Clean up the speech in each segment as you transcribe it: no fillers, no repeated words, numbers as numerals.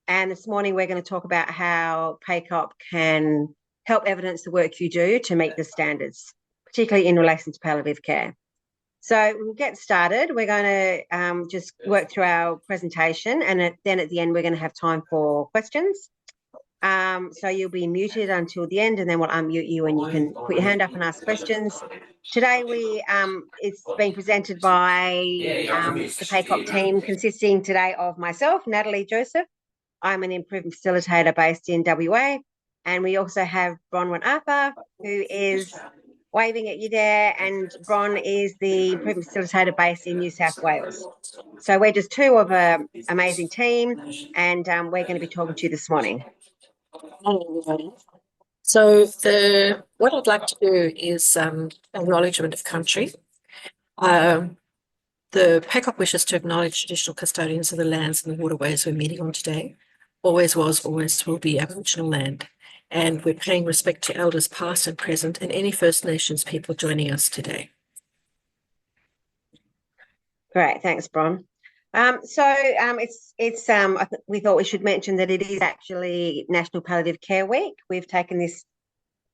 And this morning we're going to talk about how PACOP can help evidence the work you do to meet the standards, particularly in relation to palliative care. So we'll get started. We're going to just work through our presentation, and then at the end we're going to have time for questions. So you'll be muted until the end, and then we'll unmute you and you can put your hand up and ask questions. Today it's being presented by the PACOP team, consisting today of myself, Natalie Joseph. I'm an improvement facilitator based in WA, and we also have Bronwyn Arthur, who is waving at you there, and Bron is the improvement facilitator based in New South Wales. So we're just two of an amazing team, and we're going to be talking to you this morning. Hello, everybody. So what I'd like to do is acknowledgement of country. The PACOP wishes to acknowledge traditional custodians of the lands and the waterways we're meeting on today. Always was, always will be Aboriginal land. And we're paying respect to elders past and present and any First Nations people joining us today. Great, thanks, Bron. We thought we should mention that it is actually National Palliative Care Week. We've taken this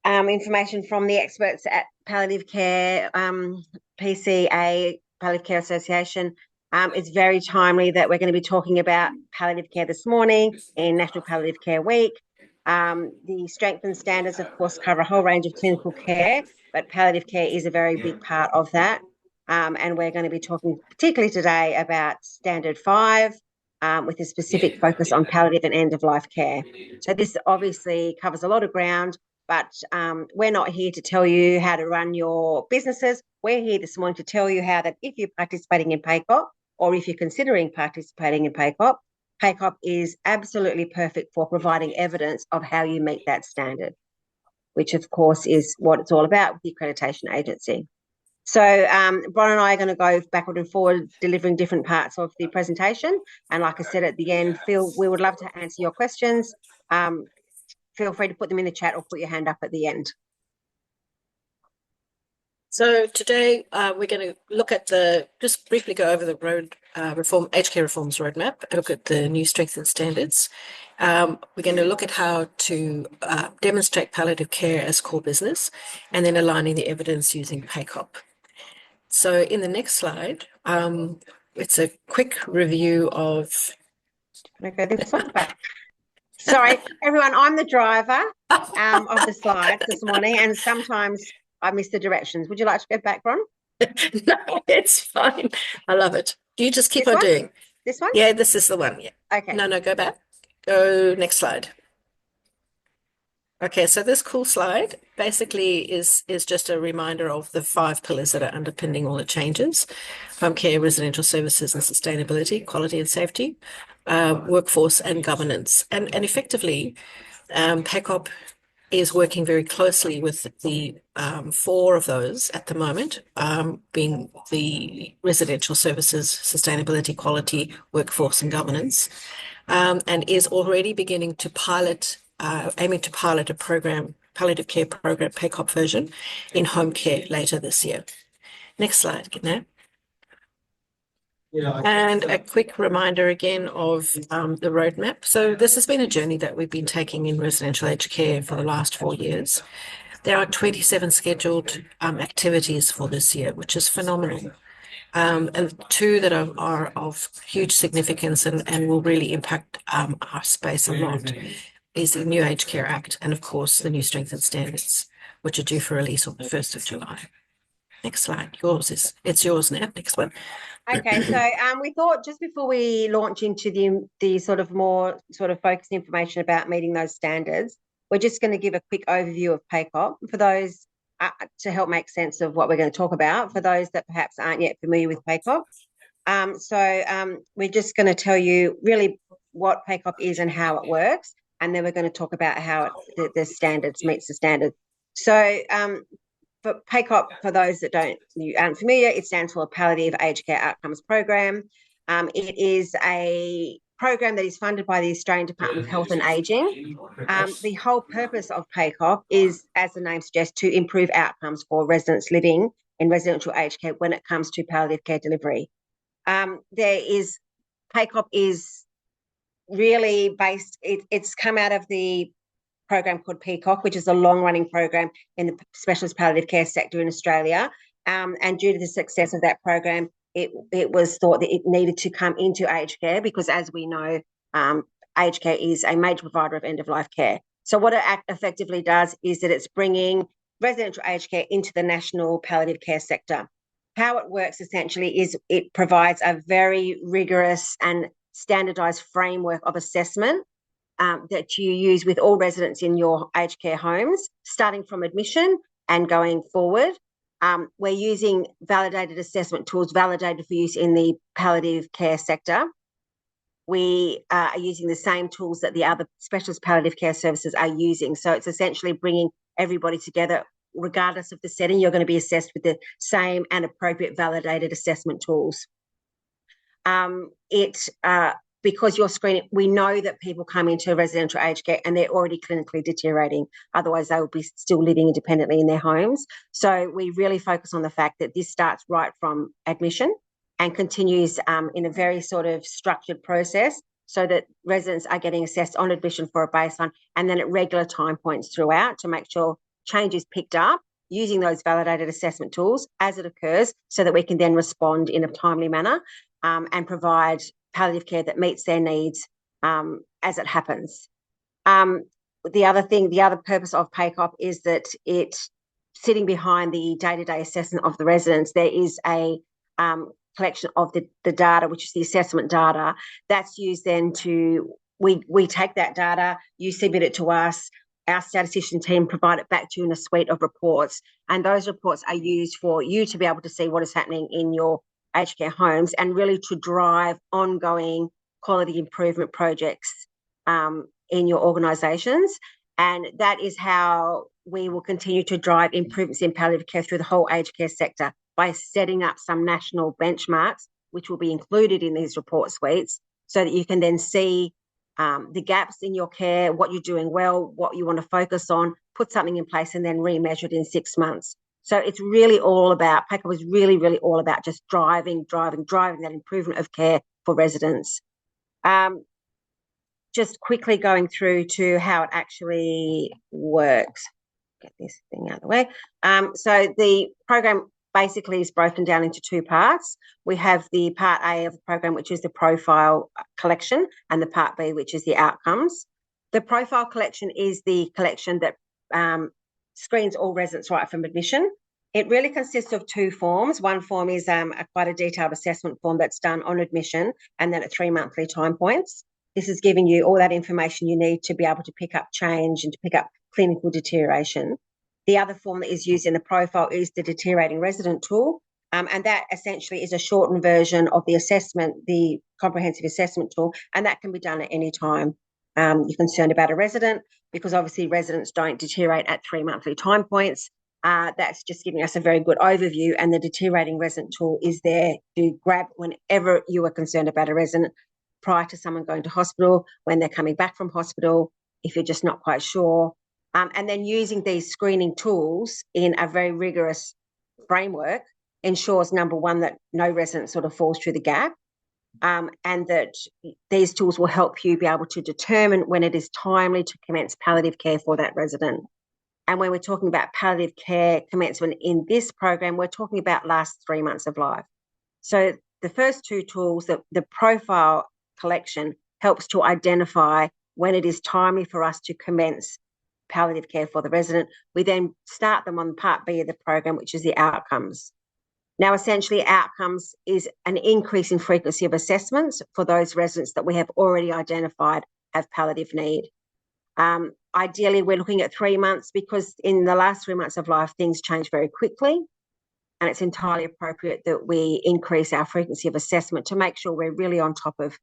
information from the experts at Palliative Care, PCA, Palliative Care Association. It's very timely that we're going to be talking about palliative care this morning in National Palliative Care Week. The strengthened standards, of course, cover a whole range of clinical care, but palliative care is a very big part of that. And we're going to be talking particularly today about Standard 5 with a specific focus on palliative and end-of-life care. So this obviously covers a lot of ground, but we're not here to tell you how to run your businesses. We're here this morning to tell you how that if you're participating in PACOP or if you're considering participating in PACOP, PACOP is absolutely perfect for providing evidence of how you meet that standard, which of course is what it's all about with the accreditation agency. So Bron and I are going to go backward and forward delivering different parts of the presentation. And like I said at the end, Phil, we would love to answer your questions. Feel free to put them in the chat or put your hand up at the end. So today we're going to look at just briefly go over the aged care reforms roadmap, look at the new strengthened standards. We're going to look at how to demonstrate palliative care as core business, and then aligning the evidence using PACOP. So in the next slide, it's a quick review of... Sorry, everyone, I'm the driver of the slides this morning, and sometimes I miss the directions. Would you like to go back, Bron? No, it's fine. I love it. You just keep on doing. This one? Yeah, this is the one. Yeah. Okay. No, go back. Go next slide. Okay, so this cool slide basically is just a reminder of the 5 pillars that are underpinning all the changes: home care, residential services and sustainability, quality and safety, workforce and governance. And effectively, PACOP is working very closely with the 4 of those at the moment, being the residential services, sustainability, quality, workforce and governance, and is already beginning to aiming to pilot a palliative care program, PACOP version, in home care later this year. Next slide, Gitna. And a quick reminder again of the roadmap. So this has been a journey that we've been taking in residential aged care for the last 4 years. There are 27 scheduled activities for this year, which is phenomenal. And 2 that are of huge significance and will really impact our space a lot is the new Aged Care Act and, of course, the new strengthened standards, which are due for release on the 1st of July. Next slide. It's yours now. Next one. Okay, so we thought just before we launch into the sort of more sort of focused information about meeting those standards, we're just going to give a quick overview of PACOP for those to help make sense of what we're going to talk about for those that perhaps aren't yet familiar with PACOP. We're just going to tell you really what PACOP is and how it works, and then we're going to talk about how the standards meets the standard. So for PACOP, for those that aren't familiar, it stands for Palliative Aged Care Outcomes Program. It is a program that is funded by the Australian Department of Health and Ageing. The whole purpose of PACOP is, as the name suggests, to improve outcomes for residents living in residential aged care when it comes to palliative care delivery. PACOP is really it's come out of the program called PACOP, which is a long-running program in the specialist palliative care sector in Australia. And due to the success of that program, it was thought that it needed to come into aged care because, as we know, aged care is a major provider of end-of-life care. So what it effectively does is that it's bringing residential aged care into the national palliative care sector. How it works essentially is it provides a very rigorous and standardised framework of assessment that you use with all residents in your aged care homes, starting from admission and going forward. We're using validated assessment tools validated for use in the palliative care sector. We are using the same tools that the other specialist palliative care services are using. So it's essentially bringing everybody together. Regardless of the setting, you're going to be assessed with the same and appropriate validated assessment tools. Because you're screening, we know that people come into residential aged care and they're already clinically deteriorating. Otherwise, they will be still living independently in their homes. So we really focus on the fact that this starts right from admission and continues in a very sort of structured process so that residents are getting assessed on admission for a baseline and then at regular time points throughout to make sure change is picked up using those validated assessment tools as it occurs so that we can then respond in a timely manner and provide palliative care that meets their needs as it happens. The other purpose of PACOP is that it, sitting behind the day-to-day assessment of the residents, there is a collection of the data, which is the assessment data, that's used then we take that data, you submit it to us, our statistician team provide it back to you in a suite of reports, and those reports are used for you to be able to see what is happening in your aged care homes and really to drive ongoing quality improvement projects in your organisations. And that is how we will continue to drive improvements in palliative care through the whole aged care sector by setting up some national benchmarks, which will be included in these report suites so that you can then see the gaps in your care, what you're doing well, what you want to focus on, put something in place and then remeasure it in 6 months. So it's really all about, PACOP is really, really all about just driving that improvement of care for residents. Just quickly going through to how it actually works. Get this thing out of the way. So the program basically is broken down into two parts. We have the part A of the program, which is the profile collection, and the part B, which is the outcomes. The profile collection is the collection that screens all residents right from admission. It really consists of two forms. One form is quite a detailed assessment form that's done on admission and then at 3 monthly time points. This is giving you all that information you need to be able to pick up change and to pick up clinical deterioration. The other form that is used in the profile is the deteriorating resident tool, and that essentially is a shortened version of the assessment, the comprehensive assessment tool, and that can be done at any time you're concerned about a resident, because obviously residents don't deteriorate at 3 monthly time points. That's just giving us a very good overview, and the deteriorating resident tool is there to grab whenever you are concerned about a resident prior to someone going to hospital, when they're coming back from hospital, if you're just not quite sure. And then using these screening tools in a very rigorous framework ensures, number one, that no resident sort of falls through the gap, and that these tools will help you be able to determine when it is timely to commence palliative care for that resident. And when we're talking about palliative care commencement in this program, we're talking about last 3 months of life. So the first two tools, the profile collection, helps to identify when it is timely for us to commence palliative care for the resident. We then start them on part B of the program, which is the outcomes. Now, essentially, outcomes is an increase in frequency of assessments for those residents that we have already identified have palliative need. Ideally, we're looking at 3 months, because in the last 3 months of life, things change very quickly, and it's entirely appropriate that we increase our frequency of assessment to make sure we're really on top of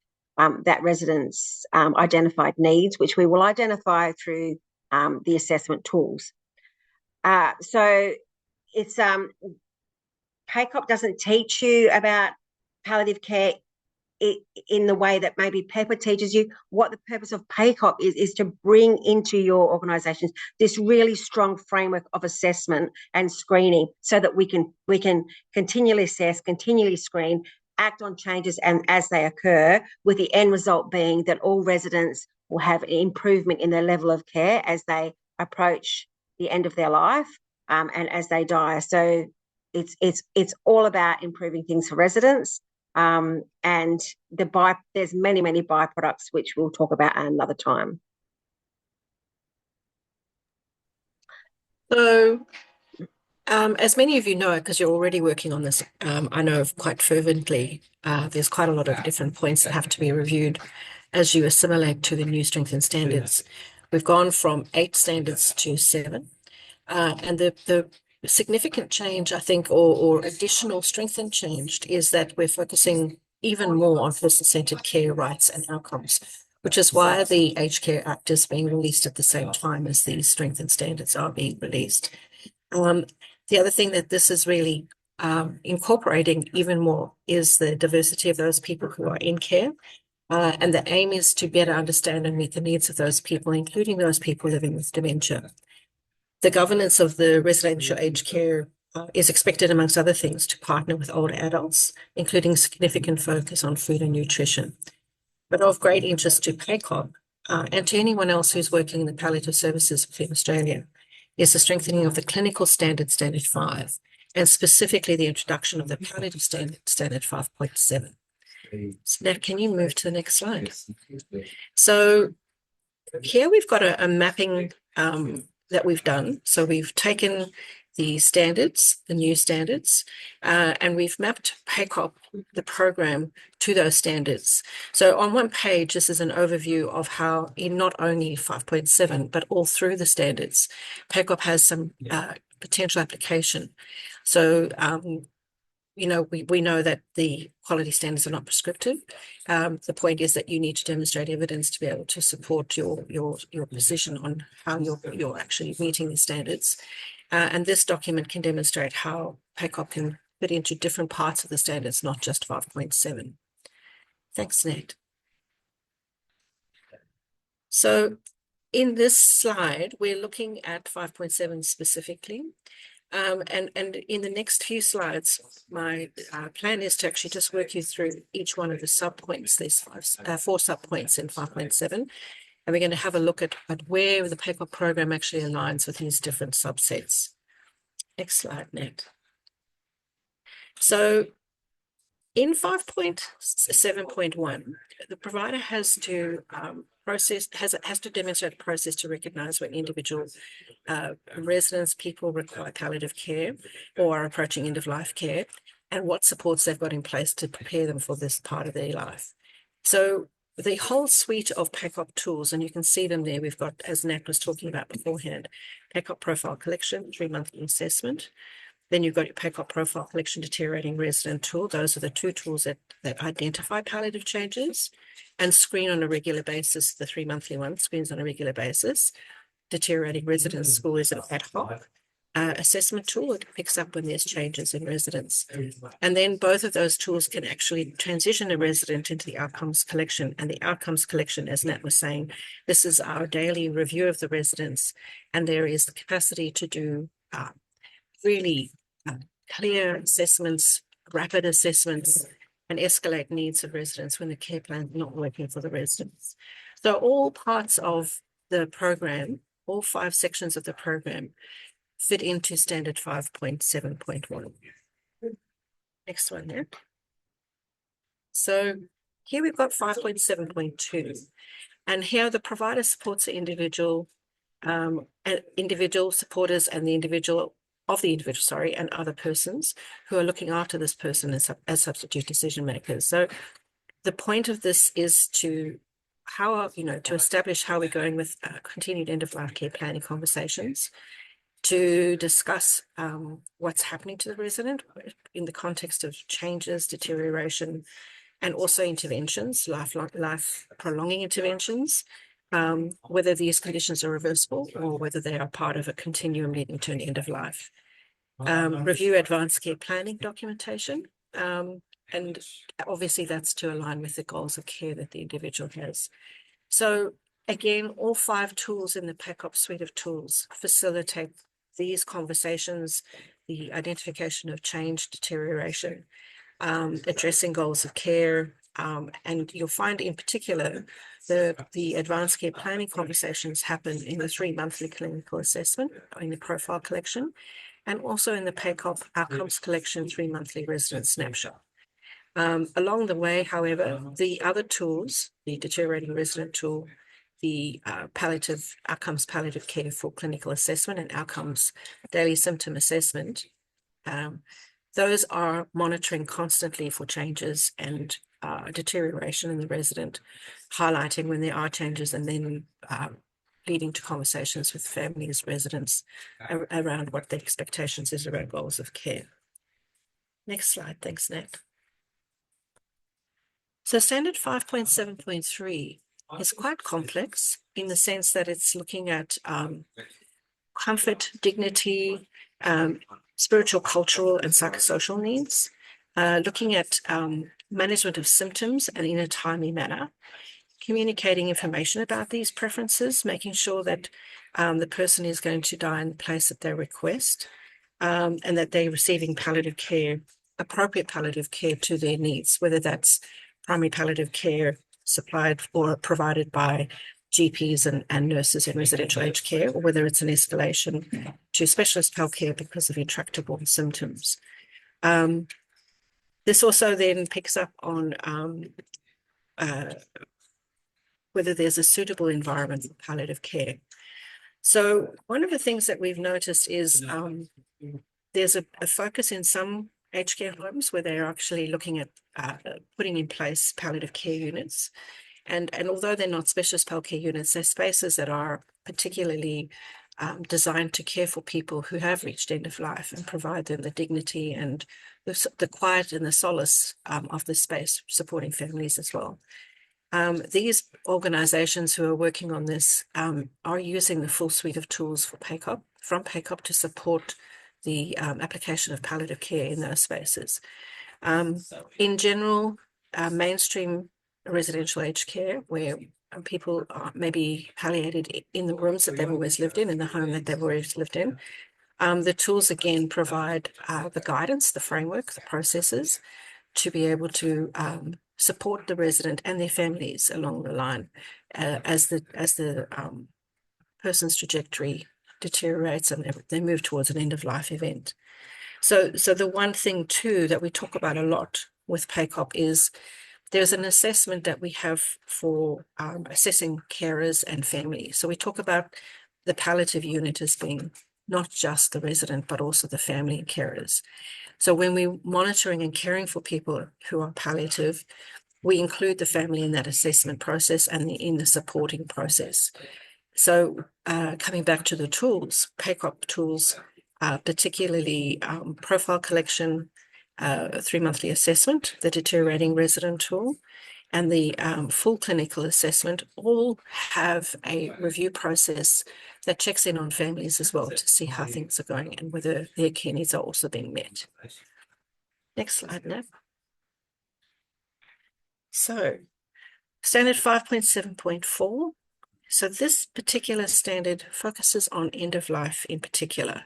that resident's identified needs, which we will identify through the assessment tools. So it's PACOP doesn't teach you about palliative care in the way that maybe Pepper teaches you. What the purpose of PACOP is to bring into your organisations this really strong framework of assessment and screening, so that we can continually assess, continually screen, act on changes and as they occur, with the end result being that all residents will have an improvement in their level of care as they approach the end of their life, and as they die. So it's all about improving things for residents. And there's many byproducts which we'll talk about another time. So, as many of you know, because you're already working on this, I know quite fervently, there's quite a lot of different points that have to be reviewed as you assimilate to the new strengthened standards. We've gone from 8 standards to 7. And the significant change, I think, or additional strengthened change, is that we're focusing even more on person-centered care rights and outcomes, which is why the Aged Care Act is being released at the same time as these strengthened standards are being released. The other thing that this is really incorporating even more is the diversity of those people who are in care. And the aim is to better understand and meet the needs of those people, including those people living with dementia. The governance of the residential aged care is expected, amongst other things, to partner with older adults, including significant focus on food and nutrition. But of great interest to PACOP and to anyone else who's working in the palliative services within Australia is the strengthening of the clinical standard, Standard 5, and specifically the introduction of the palliative standard, Standard 5.7. So now, can you move to the next slide? So here we've got a mapping that we've done. So we've taken the standards, the new standards, and we've mapped PACOP, the program, to those standards. So on one page, this is an overview of how in not only 5.7, but all through the standards, PACOP has some potential application. So we know that the quality standards are not prescriptive. The point is that you need to demonstrate evidence to be able to support your position on how you're actually meeting the standards. And this document can demonstrate how PACOP can fit into different parts of the standards, not just 5.7. Thanks, Nate. So in this slide, we're looking at 5.7 specifically. And in the next few slides, my plan is to actually just work you through each one of the subpoints. There's 4 subpoints in 5.7, and we're going to have a look at where the PACOP program actually aligns with these different subsets. Next slide, Nat. So in 5.7.1, the provider has to has to demonstrate a process to recognise when individual residents, people require palliative care or are approaching end-of-life care, and what supports they've got in place to prepare them for this part of their life. So the whole suite of PACOP tools, and you can see them there, we've got, as Nat was talking about beforehand, PACOP profile collection, 3-monthly assessment. Then you've got your PACOP profile collection deteriorating resident tool. Those are the 2 tools that identify palliative changes and screen on a regular basis. The 3-monthly one screens on a regular basis. Deteriorating resident score is an ad hoc assessment tool. It picks up when there's changes in residents. And then both of those tools can actually transition a resident into the outcomes collection. And the outcomes collection, as Nat was saying, this is our daily review of the residents. And there is the capacity to do really clear assessments, rapid assessments, and escalate needs of residents when the care plan is not working for the residents. So all parts of the program, all 5 sections of the program, fit into standard 5.7.1. Next one there. So here we've got 5.7.2, and here the provider supports the individual supporters and the individual and other persons who are looking after this person as substitute decision makers. So the point of this is to establish how we're going with continued end-of-life care planning conversations, to discuss what's happening to the resident in the context of changes, deterioration, and also interventions, life prolonging interventions, whether these conditions are reversible or whether they are part of a continuum leading to an end of life. Review advanced care planning documentation, and obviously that's to align with the goals of care that the individual has. So again, all 5 tools in the PACOP suite of tools facilitate these conversations, the identification of change, deterioration, addressing goals of care, and you'll find in particular the advanced care planning conversations happen in the 3-monthly clinical assessment, in the profile collection, and also in the PACOP outcomes collection 3-monthly resident snapshot. Along the way, however, the other tools, the deteriorating resident tool, the outcomes palliative care for clinical assessment and outcomes daily symptom assessment, those are monitoring constantly for changes and deterioration in the resident, highlighting when there are changes and then leading to conversations with families, residents around what the expectations is around goals of care. Next slide. Thanks, Nat. So standard 5.7.3 is quite complex in the sense that it's looking at comfort, dignity, spiritual, cultural, and psychosocial needs, looking at management of symptoms and in a timely manner, communicating information about these preferences, making sure that the person is going to die in the place that they request, and that they're receiving palliative care, appropriate palliative care to their needs, whether that's primary palliative care supplied or provided by GPs and nurses in residential aged care, or whether it's an escalation to specialist health care because of intractable symptoms. This also then picks up on whether there's a suitable environment for palliative care. So one of the things that we've noticed is there's a focus in some aged care homes where they're actually looking at putting in place palliative care units. And although they're not specialist palliative care units, they're spaces that are particularly designed to care for people who have reached end of life and provide them the dignity and the quiet and the solace of the space, supporting families as well. These organizations who are working on this are using the full suite of tools from PACOP to support the application of palliative care in those spaces. In general, mainstream residential aged care, where people are maybe palliated in the rooms that they've always lived in the home that they've always lived in, the tools again provide the guidance, the framework, the processes to be able to support the resident and their families along the line as the person's trajectory deteriorates and they move towards an end-of-life event. So the one thing too that we talk about a lot with PACOP is there's an assessment that we have for assessing carers and families. So we talk about the palliative unit as being not just the resident, but also the family and carers. So when we're monitoring and caring for people who are palliative, we include the family in that assessment process and in the supporting process. So coming back to the tools, PACOP tools, particularly profile collection, 3-monthly assessment, the deteriorating resident tool, and the full clinical assessment all have a review process that checks in on families as well to see how things are going and whether their care needs are also being met. Next slide, Nat. So standard 5.7.4. So this particular standard focuses on end of life in particular.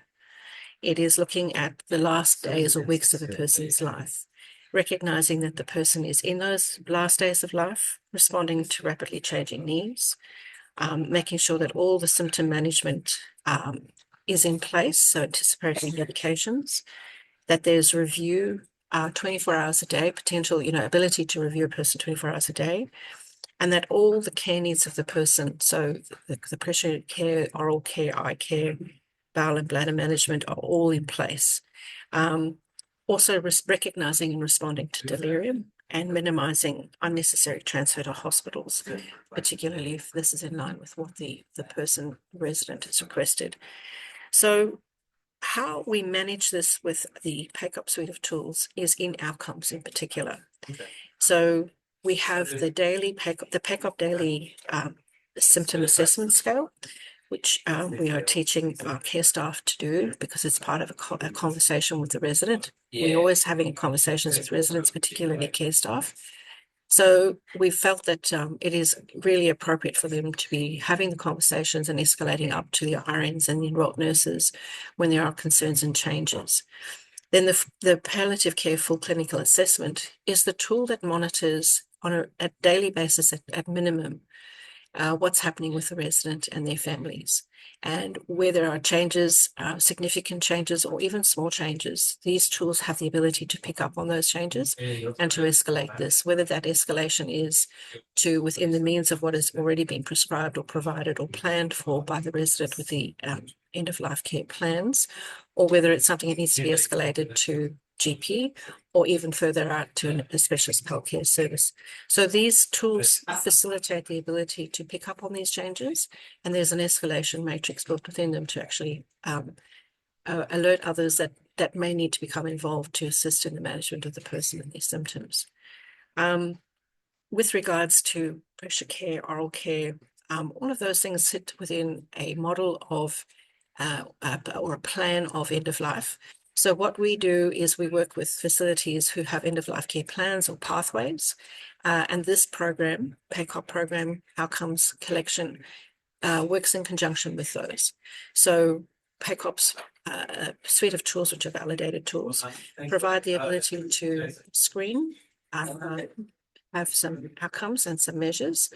It is looking at the last days or weeks of a person's life, recognizing that the person is in those last days of life, responding to rapidly changing needs, making sure that all the symptom management is in place, so anticipating medications, that there's review 24 hours a day, potential, ability to review a person 24 hours a day, and that all the care needs of the person, so the pressure care, oral care, eye care, bowel and bladder management are all in place. Also recognizing and responding to delirium and minimizing unnecessary transfer to hospitals, particularly if this is in line with what the person resident has requested. So how we manage this with the PACOP suite of tools is in outcomes in particular. So we have the PACOP daily symptom assessment scale, which we are teaching our care staff to do because it's part of a conversation with the resident. We're always having conversations with residents, particularly care staff. So we felt that it is really appropriate for them to be having the conversations and escalating up to the RNs and the enrolled nurses when there are concerns and changes. Then the palliative care full clinical assessment is the tool that monitors on a daily basis at minimum what's happening with the resident and their families. And where there are changes, significant changes, or even small changes, these tools have the ability to pick up on those changes and to escalate this, whether that escalation is to within the means of what has already been prescribed or provided or planned for by the resident with the end-of-life care plans, or whether it's something that needs to be escalated to GP or even further out to a specialist healthcare service. So these tools facilitate the ability to pick up on these changes, and there's an escalation matrix built within them to actually alert others that may need to become involved to assist in the management of the person and their symptoms. With regards to pressure care, oral care, all of those things sit within a model of or a plan of end of life. So what we do is we work with facilities who have end-of-life care plans or pathways, and this program, PACOP program, outcomes collection, works in conjunction with those. So PACOP's suite of tools, which are validated tools, provide the ability to screen, have some outcomes and some measures,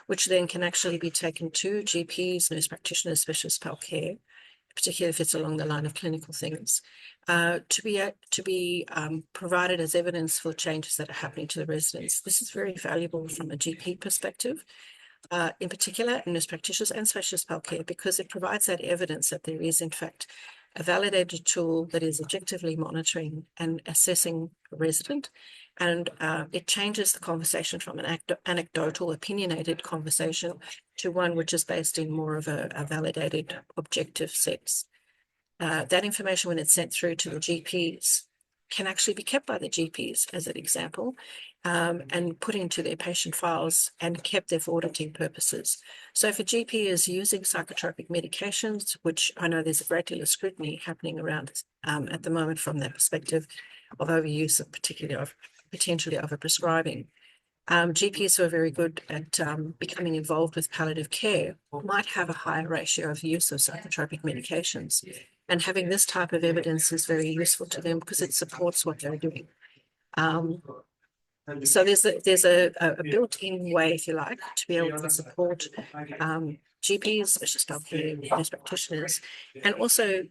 which then can actually be taken to GPs, nurse practitioners, specialist healthcare, particularly if it's along the line of clinical things, to be provided as evidence for changes that are happening to the residents. This is very valuable from a GP perspective, in particular, nurse practitioners and specialist healthcare, because it provides that evidence that there is, in fact, a validated tool that is objectively monitoring and assessing a resident, and it changes the conversation from an anecdotal, opinionated conversation to one which is based in more of a validated, objective sense. That information, when it's sent through to the GPs, can actually be kept by the GPs, as an example, and put into their patient files and kept there for auditing purposes. So if a GP is using psychotropic medications, which I know there's a great deal of scrutiny happening around at the moment from that perspective of overuse, of particularly of potentially overprescribing, GPs who are very good at becoming involved with palliative care might have a higher ratio of use of psychotropic medications. And having this type of evidence is very useful to them because it supports what they're doing. So there's a built-in way, if you like, to be able to support GPs, specialist healthcare, nurse practitioners, and also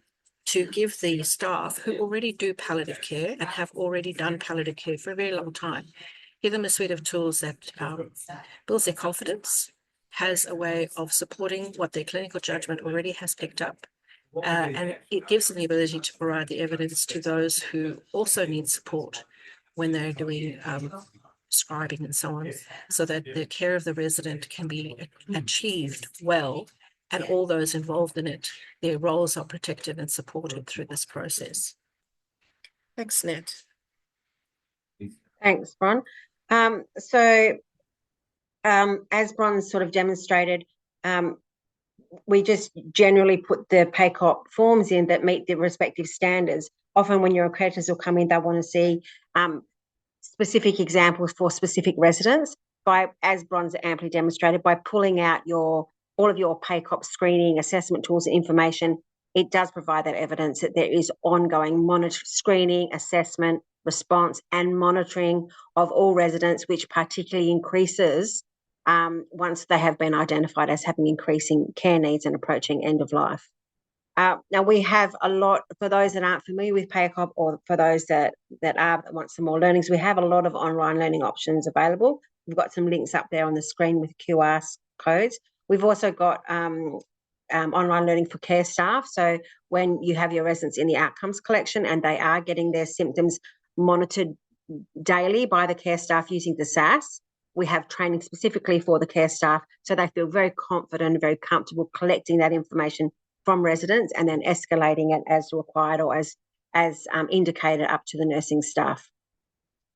to give the staff who already do palliative care and have already done palliative care for a very long time, give them a suite of tools that builds their confidence, has a way of supporting what their clinical judgment already has picked up, and it gives them the ability to provide the evidence to those who also need support when they're doing prescribing and so on, so that the care of the resident can be achieved well, and all those involved in it, their roles are protected and supported through this process. Thanks, Nat. Thanks, Bron. As Bron sort of demonstrated, we just generally put the PACOP forms in that meet the respective standards. Often when your accreditors will come in, they want to see specific examples for specific residents. As Bron's amply demonstrated, by pulling out all of your PACOP screening, assessment tools and information, it does provide that evidence that there is ongoing screening, assessment, response and monitoring of all residents, which particularly increases once they have been identified as having increasing care needs and approaching end of life. Now we have a lot, for those that aren't familiar with PACOP or for those that want some more learnings, we have a lot of online learning options available. We've got some links up there on the screen with QR codes. We've also got online learning for care staff. So when you have your residents in the outcomes collection and they are getting their symptoms monitored daily by the care staff using the SAS, we have training specifically for the care staff so they feel very confident and very comfortable collecting that information from residents and then escalating it as required or as indicated up to the nursing staff.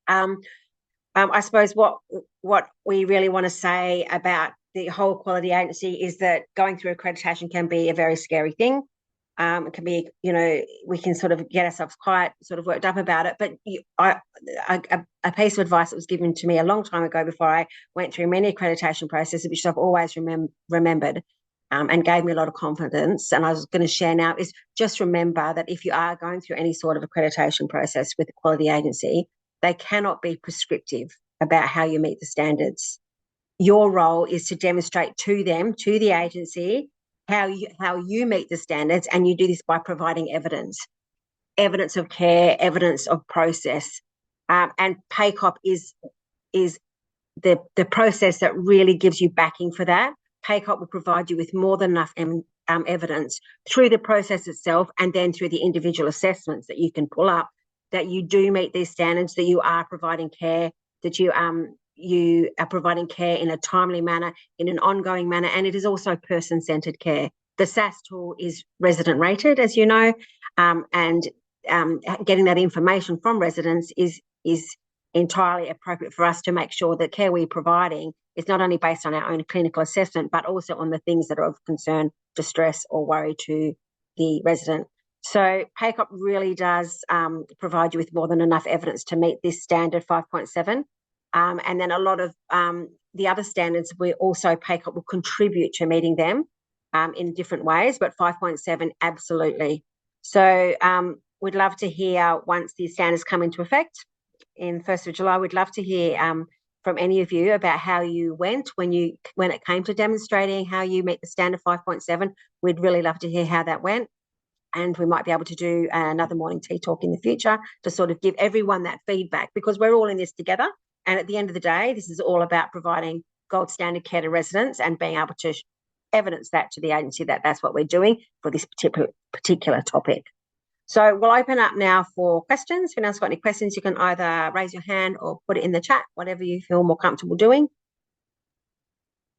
I suppose what we really want to say about the whole quality agency is that going through accreditation can be a very scary thing. It can be, we can sort of get ourselves quite sort of worked up about it. But a piece of advice that was given to me a long time ago before I went through many accreditation processes, which I've always remembered, and gave me a lot of confidence. And I was going to share now is just remember that if you are going through any sort of accreditation process with the quality agency, they cannot be prescriptive about how you meet the standards. Your role is to demonstrate to them, to the agency, how you meet the standards, and you do this by providing evidence of care, evidence of process. And PACOP is the process that really gives you backing for that. PACOP will provide you with more than enough evidence through the process itself and then through the individual assessments that you can pull up that you do meet these standards, that you are providing care, that you are providing care in a timely manner, in an ongoing manner, and it is also person-centred care. The SAS tool is resident rated, as you know, and getting that information from residents is entirely appropriate for us to make sure that care we're providing is not only based on our own clinical assessment, but also on the things that are of concern, distress, or worry to the resident. So PACOP really does provide you with more than enough evidence to meet this standard 5.7. And then a lot of the other standards, we also PACOP will contribute to meeting them in different ways, but 5.7, absolutely. So we'd love to hear once these standards come into effect in 1st of July, we'd love to hear from any of you about how you went when it came to demonstrating how you meet the standard 5.7. We'd really love to hear how that went. And we might be able to do another morning tea talk in the future to sort of give everyone that feedback, because we're all in this together. And at the end of the day, this is all about providing gold standard care to residents and being able to evidence that to the agency that that's what we're doing for this particular topic. So we'll open up now for questions. If anyone's got any questions, you can either raise your hand or put it in the chat, whatever you feel more comfortable doing.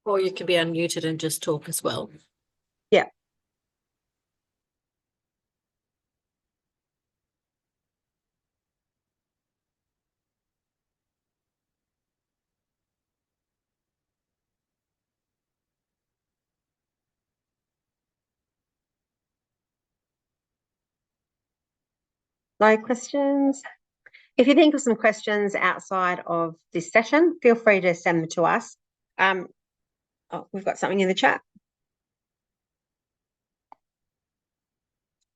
Or you can be unmuted and just talk as well. Yeah. No questions? If you think of some questions outside of this session, feel free to send them to us. We've got something in the chat.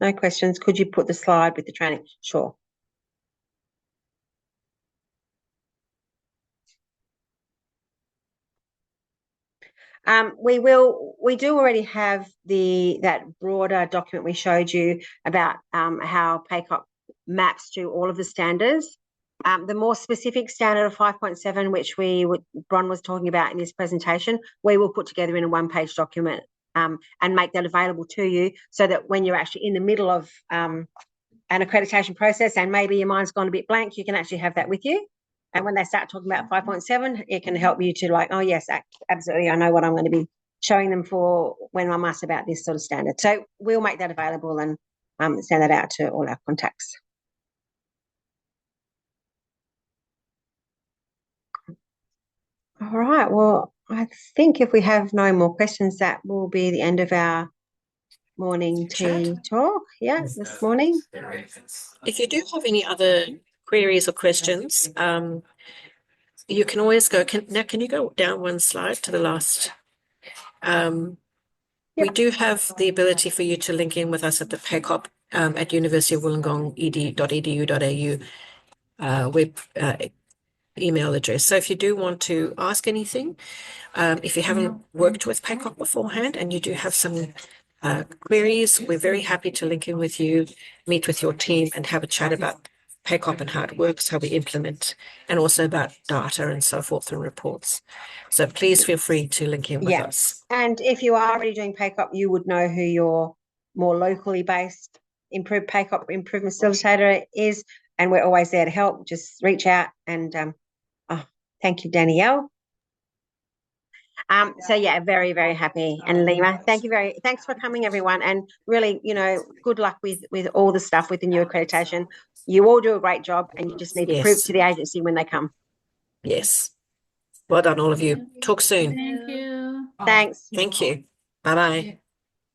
No questions. Could you put the slide with the training? Sure. We do already have that broader document we showed you about how PACOP maps to all of the standards. The more specific standard of 5.7, which Bron was talking about in his presentation, we will put together in a one-page document and make that available to you so that when you're actually in the middle of an accreditation process and maybe your mind's gone a bit blank, you can actually have that with you. And when they start talking about 5.7, it can help you to like, oh, yes, absolutely, I know what I'm going to be showing them for when I'm asked about this sort of standard. So we'll make that available and send that out to all our contacts. All right, well, I think if we have no more questions, that will be the end of our morning tea talk. Yeah, this morning. If you do have any other queries or questions, you can always go. Can you go down one slide to the last? We do have the ability for you to link in with us at the PACOP at University of Wollongong ed.edu.au web email address. So if you do want to ask anything, if you haven't worked with PACOP beforehand and you do have some queries, we're very happy to link in with you, meet with your team and have a chat about PACOP and how it works, how we implement, and also about data and so forth and reports. So please feel free to link in with us. And if you are already doing PACOP, you would know who your more locally based PACOP improvement facilitator is, and we're always there to help. Just reach out and thank you, Danielle. So yeah, very, very happy. And Lima, thanks for coming, everyone. And really, good luck with all the stuff with the new accreditation. You all do a great job and you just need to prove to the agency when they come. Yes. Well done, all of you. Talk soon. Thank you. Thanks. Thank you. Bye-bye.